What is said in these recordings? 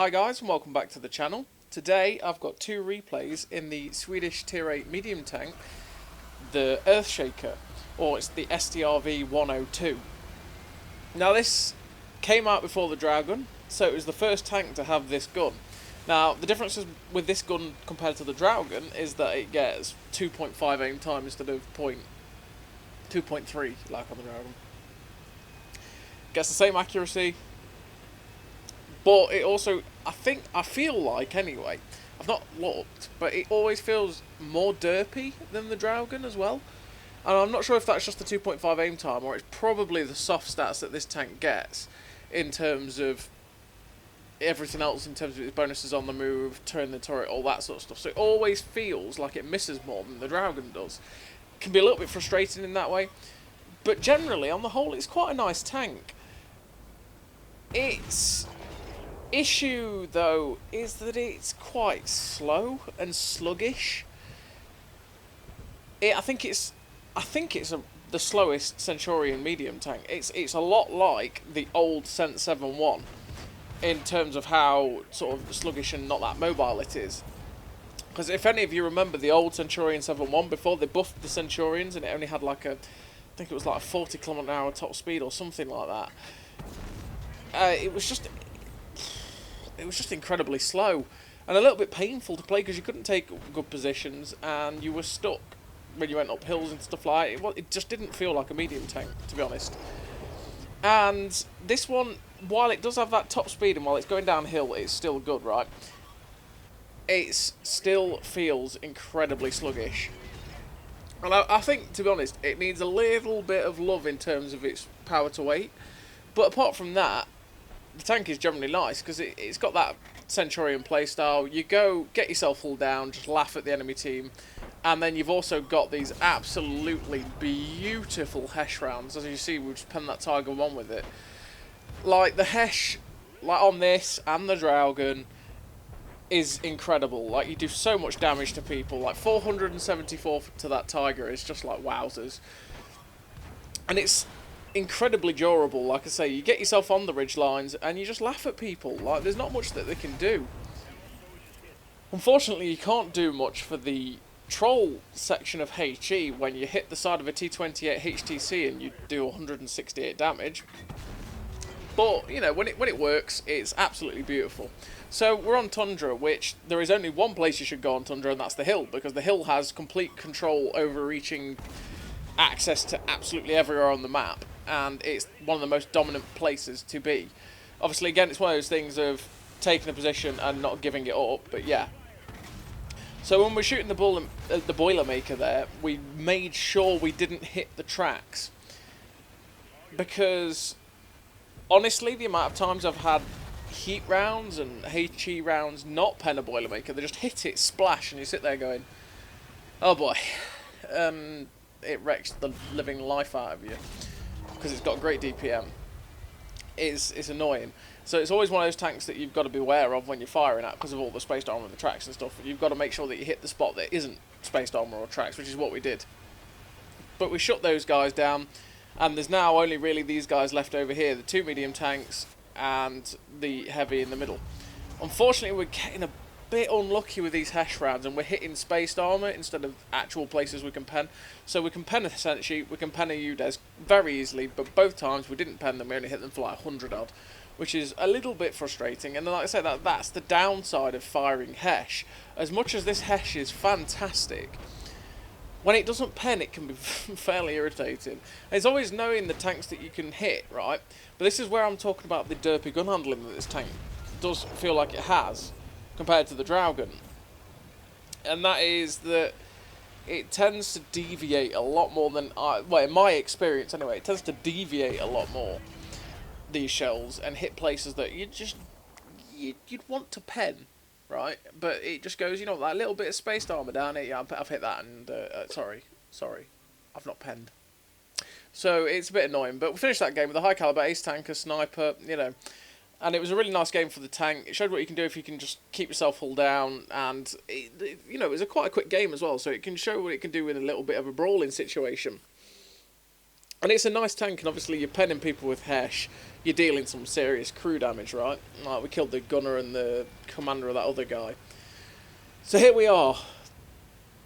Hi guys and welcome back to the channel. Today I've got two replays in the Swedish Tier 8 medium tank, the Earthshaker, or it's the STRV 102. Now this came out before the Dragon, so it was the first tank to have this gun. Now the difference with this gun compared to the Dragon is that it gets 2.5 aim time instead of 2.3 like on the Dragon. Gets the same accuracy, but it also, I feel like anyway, I've not looked, but it always feels more derpy than the Dragon as well. And I'm not sure if that's just the 2.5 aim time or it's probably the soft stats that this tank gets in terms of everything else, in terms of its bonuses on the move, turn the turret, all that sort of stuff. So it always feels like it misses more than the Dragon does. It can be a little bit frustrating in that way, but generally, on the whole, it's quite a nice tank. Its issue, though, is that it's quite slow and sluggish. I think it's the slowest Centurion medium tank. It's a lot like the old Cent 7.1 in terms of how sort of sluggish and not that mobile it is. Because if any of you remember the old Centurion 7.1, before they buffed the Centurions and it only had like I think it was like a 40 km/h top speed or something like that. It was just incredibly slow and a little bit painful to play because you couldn't take good positions and you were stuck when you went up hills and stuff like that. It just didn't feel like a medium tank, to be honest. And this one, while it does have that top speed and while it's going downhill, it's still good, right? It still feels incredibly sluggish. And I think, to be honest, it needs a little bit of love in terms of its power to weight. But apart from that, the tank is generally nice because it's got that Centurion playstyle. You go, get yourself hull down, just laugh at the enemy team. And then you've also got these absolutely beautiful Hesh rounds. As you see, we've just penned that Tiger 1 with it. Like, the Hesh, like on this and the Dragon, is incredible. Like, you do so much damage to people. Like, 474 to that Tiger is just like wowzers. And it's incredibly durable. Like I say, you get yourself on the ridge lines and you just laugh at people. Like, there's not much that they can do. Unfortunately, you can't do much for the troll section of HE when you hit the side of a T28 HTC and you do 168 damage. But, you know, when it works, it's absolutely beautiful. So, we're on Tundra, which there is only one place you should go on Tundra, and that's the hill, because the hill has complete control over reaching access to absolutely everywhere on the map, and it's one of the most dominant places to be. Obviously, again, it's one of those things of taking a position and not giving it up, but yeah. So when we're shooting the Boilermaker there, we made sure we didn't hit the tracks, because honestly, the amount of times I've had heat rounds and HE rounds not pen a Boilermaker, they just hit it, splash, and you sit there going, oh boy. It wrecks the living life out of you because it's got great DPM. It's annoying. So it's always one of those tanks that you've got to be aware of when you're firing at because of all the spaced armor and the tracks and stuff. You've got to make sure that you hit the spot that isn't spaced armor or tracks, which is what we did. But we shut those guys down, and there's now only really these guys left over here, the two medium tanks and the heavy in the middle. Unfortunately, we're getting a bit unlucky with these Hesh rounds, and we're hitting spaced armor instead of actual places we can pen. So we can pen a Scent Sheet, we can pen a UDES very easily, but both times we didn't pen them, we only hit them for like 100 odd, which is a little bit frustrating. And like I say, that's the downside of firing Hesh. As much as this Hesh is fantastic, when it doesn't pen, it can be fairly irritating. And it's always knowing the tanks that you can hit, right? But this is where I'm talking about the derpy gun handling that this tank does feel like it has compared to the Dragon. And that is that it tends to deviate a lot more than well, in my experience anyway, it tends to deviate a lot more, these shells, and hit places that you'd want to pen, right? But it just goes, you know, that little bit of spaced armor down here, yeah, I've hit that, and sorry, I've not penned. So it's a bit annoying, but we finished that game with a high caliber ace tanker, sniper, you know, and it was a really nice game for the tank. It showed what you can do if you can just keep yourself hull down, and you know, it was quite a quick game as well, so it can show what it can do in a little bit of a brawling situation. And it's a nice tank, and obviously you're penning people with Hesh, you're dealing some serious crew damage, right? Like, we killed the gunner and the commander of that other guy. So here we are,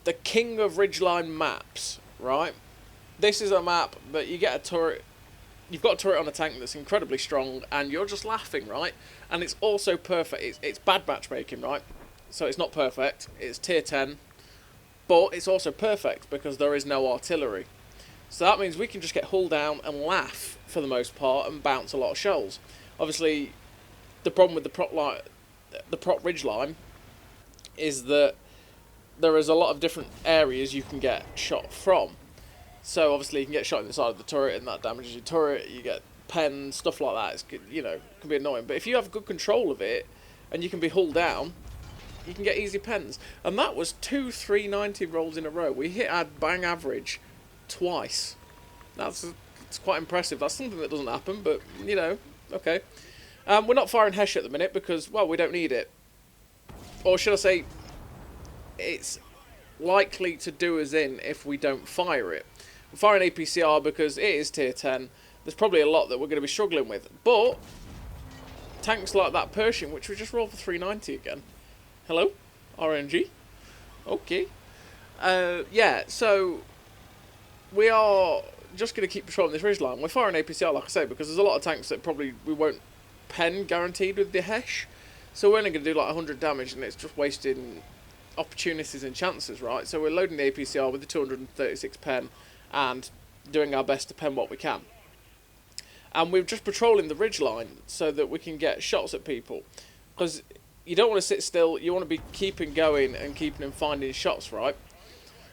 the king of Ridgeline maps, right? This is a map that you get a turret, you've got a turret on a tank that's incredibly strong, and you're just laughing, right? And it's also perfect, it's bad matchmaking, right? So it's not perfect, it's tier 10, but it's also perfect because there is no artillery. So that means we can just get hull down and laugh for the most part and bounce a lot of shells. Obviously, the problem with the prop ridge line is that there is a lot of different areas you can get shot from. So obviously you can get shot in the side of the turret and that damages your turret. You get pen, stuff like that. It's, you know, can be annoying. But if you have good control of it and you can be hull down, you can get easy pens. And that was 2 390 rolls in a row. We hit our bang average twice. It's quite impressive. That's something that doesn't happen, but you know, okay. We're not firing Hesh at the minute because, well, we don't need it. Or should I say, it's likely to do us in if we don't fire it. We're firing APCR because it is tier 10. There's probably a lot that we're going to be struggling with. But tanks like that Pershing, which we just rolled for 390 again. Hello? RNG? Okay. Yeah, so we are just going to keep patrolling this ridgeline. We're firing APCR, like I say, because there's a lot of tanks that probably we won't pen guaranteed with the Hesh. So we're only going to do like 100 damage, and it's just wasting opportunities and chances, right? So we're loading the APCR with the 236 pen and doing our best to pen what we can. And we're just patrolling the ridgeline so that we can get shots at people. Because you don't want to sit still, you want to be keeping going and keeping and finding shots, right?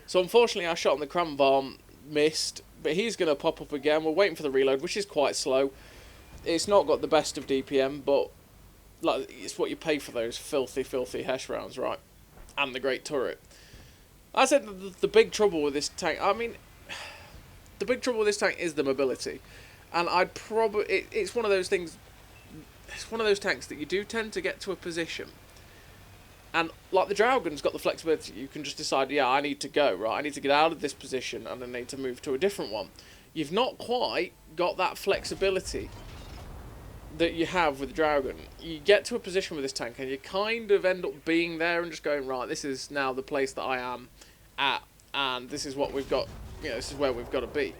So unfortunately our shot on the Cranvarm missed, but he's going to pop up again. We're waiting for the reload, which is quite slow. It's not got the best of DPM, but like, it's what you pay for those filthy, filthy Hesh rounds, right? And the great turret. I said the big trouble with this tank, I mean, the big trouble with this tank is the mobility. And I'd probably, it's one of those things, it's one of those tanks that you do tend to get to a position. And like the Dragon's got the flexibility, you can just decide, yeah, I need to go, right? I need to get out of this position and I need to move to a different one. You've not quite got that flexibility that you have with the Dragon. You get to a position with this tank and you kind of end up being there and just going, right, this is now the place that I am at, and this is what we've got, you know, this is where we've got to be.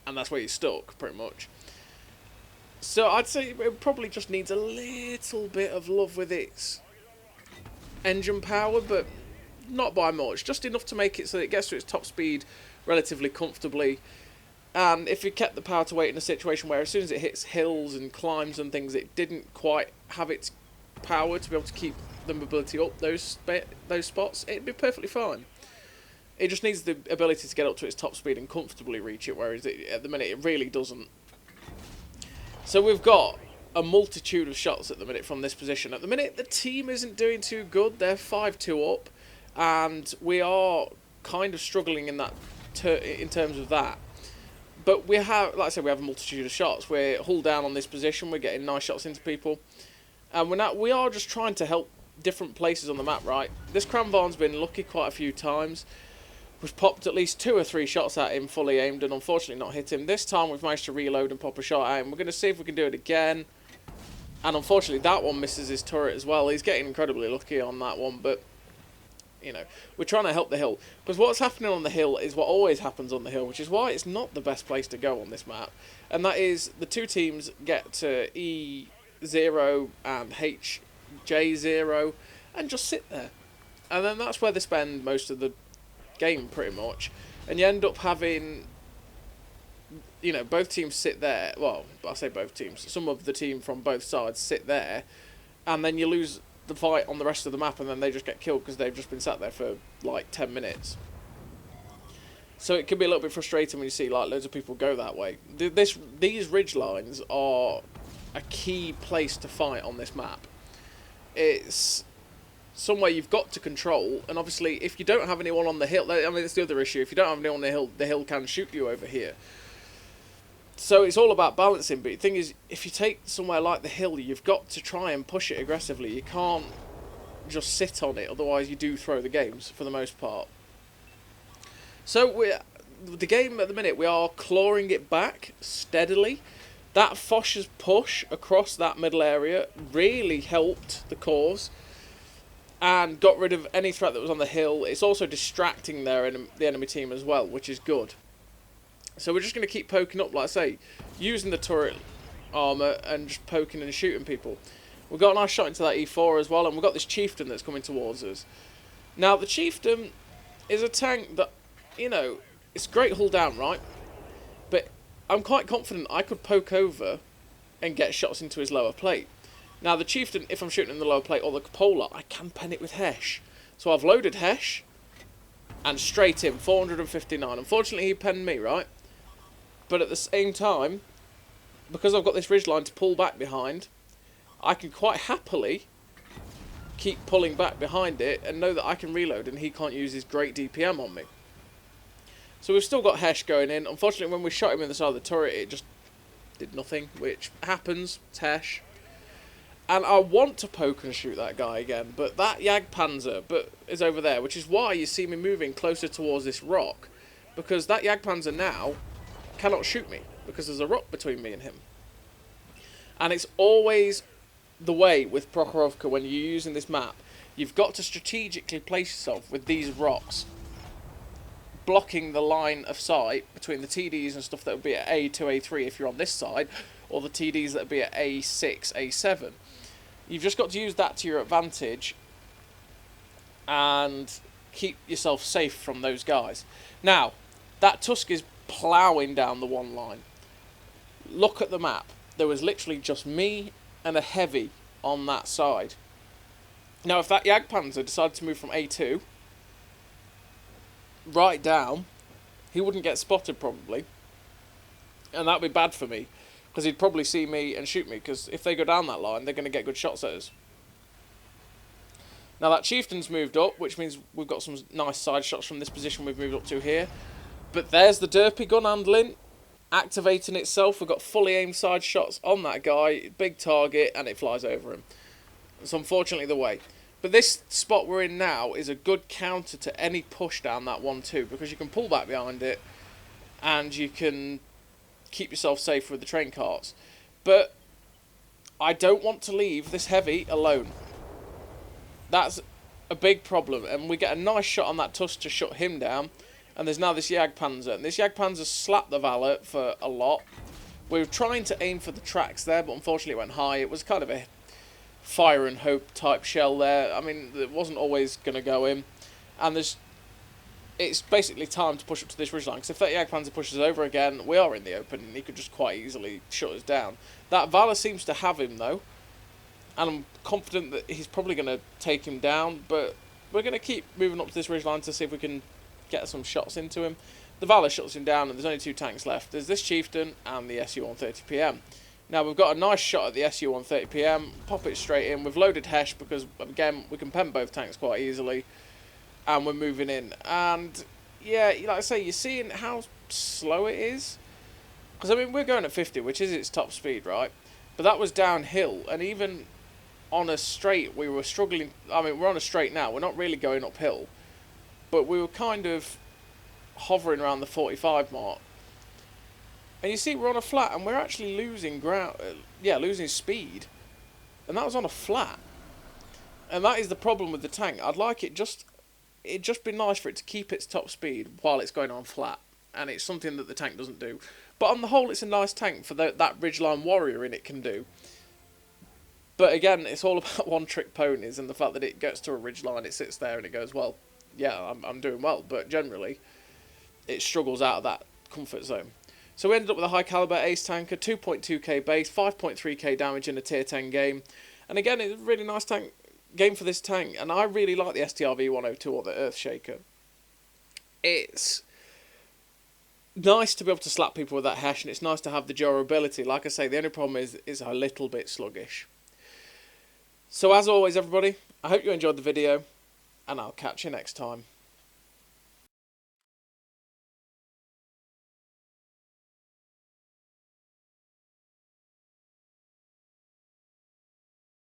And that's where you're stuck, pretty much. So I'd say it probably just needs a little bit of love with its engine power, but not by much. Just enough to make it so that it gets to its top speed relatively comfortably. And if you kept the power to weight in a situation where as soon as it hits hills and climbs and things, it didn't quite have its power to be able to keep the mobility up those spots, it'd be perfectly fine. It just needs the ability to get up to its top speed and comfortably reach it, whereas at the minute it really doesn't. So we've got a multitude of shots at the minute from this position. At the minute, the team isn't doing too good. They're 5-2 up, and we are kind of struggling in that in terms of that. But we have, like I said, we have a multitude of shots. We're hull down on this position. We're getting nice shots into people, and we are just trying to help different places on the map. Right, this Cranvarm's been lucky quite a few times. We've popped at least 2 or 3 shots at him fully aimed and unfortunately not hit him. This time we've managed to reload and pop a shot at him. We're going to see if we can do it again. And unfortunately that one misses his turret as well. He's getting incredibly lucky on that one, but you know, we're trying to help the hill. Because what's happening on the hill is what always happens on the hill, which is why it's not the best place to go on this map. And that is the 2 teams get to E0 and HJ0 and just sit there. And then that's where they spend most of the game, pretty much. And you end up having, you know, both teams sit there. Well, I say both teams. Some of the team from both sides sit there. And then you lose the fight on the rest of the map, and then they just get killed because they've just been sat there for like 10 minutes. So it can be a little bit frustrating when you see like loads of people go that way. These ridge lines are a key place to fight on this map. It's somewhere you've got to control, and obviously if you don't have anyone on the hill, I mean that's the other issue, if you don't have anyone on the hill can shoot you over here. So it's all about balancing, but the thing is, if you take somewhere like the hill, you've got to try and push it aggressively. You can't just sit on it, otherwise you do throw the games for the most part. So the game at the minute, we are clawing it back steadily. That Fosh's push across that middle area really helped the cause and got rid of any threat that was on the hill. It's also distracting the enemy team as well, which is good. So we're just going to keep poking up, like I say, using the turret armour and just poking and shooting people. We've got a nice shot into that E4 as well, and we've got this chieftain that's coming towards us. Now, the chieftain is a tank that, you know, it's great hull down, right? But I'm quite confident I could poke over and get shots into his lower plate. Now, the chieftain, if I'm shooting in the lower plate or the cupola, I can pen it with Hesh. So I've loaded Hesh and straight in, 459. Unfortunately, he penned me, right? But at the same time, because I've got this ridgeline to pull back behind, I can quite happily keep pulling back behind it and know that I can reload and he can't use his great DPM on me. So we've still got Hesh going in. Unfortunately, when we shot him in the side of the turret, it just did nothing, which happens. It's Hesh. And I want to poke and shoot that guy again, but that Jagdpanzer is over there, which is why you see me moving closer towards this rock, because that Jagdpanzer now cannot shoot me, because there's a rock between me and him. And it's always the way with Prokhorovka when you're using this map. You've got to strategically place yourself with these rocks, blocking the line of sight between the TDs and stuff that would be at A2, A3 if you're on this side, or the TDs that would be at A6, A7. You've just got to use that to your advantage and keep yourself safe from those guys. Now, that Tusk is ploughing down the one line. Look at the map. There was literally just me and a heavy on that side. Now, if that Jagdpanzer decided to move from A2 right down, he wouldn't get spotted probably, and that would be bad for me, because he'd probably see me and shoot me, because if they go down that line, they're going to get good shots at us. Now that chieftain's moved up, which means we've got some nice side shots from this position we've moved up to here. But there's the derpy gun handling activating itself. We've got fully aimed side shots on that guy, big target, and it flies over him. It's unfortunately the way. But this spot we're in now is a good counter to any push down that 1-2, because you can pull back behind it and you can keep yourself safe with the train carts. But I don't want to leave this heavy alone. That's a big problem, and we get a nice shot on that Tusk to shut him down. And there's now this Jagdpanzer, and this Jagdpanzer slapped the Valor for a lot. We were trying to aim for the tracks there, but unfortunately it went high. It was kind of a fire and hope type shell there. I mean, it wasn't always going to go in. And it's basically time to push up to this ridgeline, because if that Jagdpanzer pushes over again, we are in the open, and he could just quite easily shut us down. That Valor seems to have him, though, and I'm confident that he's probably going to take him down, but we're going to keep moving up to this ridgeline to see if we can get some shots into him. The Valor shuts him down, and there's only 2 tanks left. There's this Chieftain and the SU-130PM. Now, we've got a nice shot at the SU-130PM. Pop it straight in. We've loaded Hesh because, again, we can pen both tanks quite easily. And we're moving in. And, yeah, like I say, you're seeing how slow it is. Because, I mean, we're going at 50, which is its top speed, right? But that was downhill. And even on a straight, we were struggling. I mean, we're on a straight now. We're not really going uphill. But we were kind of hovering around the 45 mark. And you see, we're on a flat, and we're actually losing ground. Losing speed. And that was on a flat. And that is the problem with the tank. I'd like it it'd just be nice for it to keep its top speed while it's going on flat. And it's something that the tank doesn't do. But on the whole, it's a nice tank for that Ridgeline Warrior in it can do. But again, it's all about one-trick ponies and the fact that it gets to a ridgeline, it sits there and it goes, well, yeah, I'm doing well. But generally, it struggles out of that comfort zone. So we ended up with a high caliber ace tanker, 2.2k base, 5.3k damage in a tier 10 game. And again, it's a really nice tank game for this tank. And I really like the STRV 102 or the Earthshaker. It's nice to be able to slap people with that Hesh, and it's nice to have the durability. Like I say, the only problem is a little bit sluggish. So as always, everybody, I hope you enjoyed the video, and I'll catch you next time.